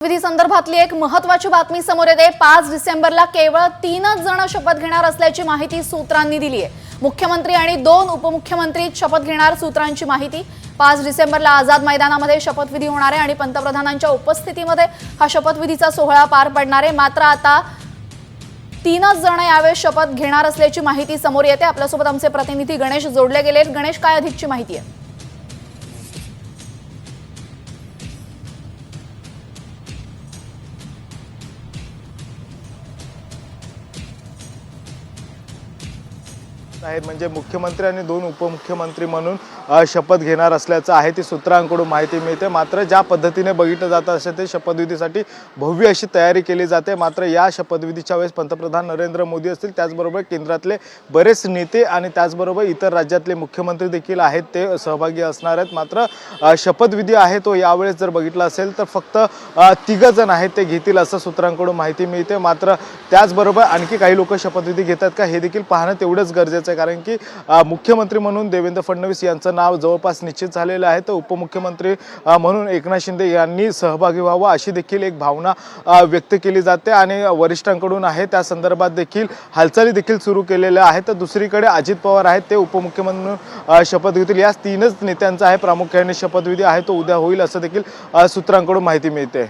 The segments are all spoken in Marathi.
विधी संदर्भातली एक महत्त्वाची बातमी समोर येते। 5 डिसेंबरला केवळ 3च जण शपथ घेणार असल्याची माहिती सूत्रांनी दिली आहे। मुख्यमंत्री आणि 2 उपमुख्यमंत्री शपथ घेणार। सूत्रांची माहिती 5 डिसेंबरला आझाद मैदानामध्ये शपथविधी होणार आहे आणि पंतप्रधानांच्या उपस्थितीमध्ये हा शपथविधीचा सोहळा पार पडणार आहे। मात्र आता 3च जण यावेळी शपथ घेणार असल्याची माहिती समोर येते। आपल्यासोबत आमचे प्रतिनिधी गणेश जोडले गेलेत। गणेश, काय अधिकची माहिती आहे? म्हणजे मुख्यमंत्री आणि 2 उपमुख्यमंत्री म्हणून शपथ घेणार असल्याचं आहे ती सूत्रांकडून माहिती मिळते। मात्र ज्या पद्धतीने बघितलं जातं असे ते शपथविधीसाठी भव्य अशी तयारी केली जाते। मात्र या शपथविधीच्या वेळेस पंतप्रधान नरेंद्र मोदी असतील, त्याचबरोबर केंद्रातले बरेच नेते आणि त्याचबरोबर इतर राज्यातले मुख्यमंत्री देखील आहेत, ते सहभागी असणार आहेत। मात्र शपथविधी आहे तो यावेळेस जर बघितला असेल तर फक्त 3 जण आहेत ते घेतील असं सूत्रांकडून माहिती मिळते। मात्र त्याचबरोबर आणखी काही लोक शपथविधी घेतात का हे देखील पाहणं तेवढंच गरजेचं आहे, कारण की मुख्यमंत्री म्हणून देवेंद्र फडणवीस यांचं नाव जवळपास निश्चित झालेलं आहे, तर उपमुख्यमंत्री म्हणून एकनाथ शिंदे यांनी सहभागी व्हावं अशी देखील एक भावना व्यक्त केली जाते आणि वरिष्ठांकडून आहे त्या संदर्भात देखील हालचाली देखील सुरू केलेल्या आहेत। तर दुसरीकडे अजित पवार आहेत, ते उपमुख्यमंत्री म्हणून शपथ घेतील। या 3च नेत्यांचा आहे प्रामुख्याने शपथविधी आहे तो उद्या होईल असं देखील सूत्रांकडून माहिती मिळते।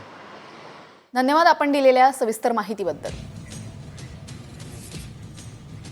धन्यवाद आपण दिलेल्या सविस्तर माहितीबद्दल।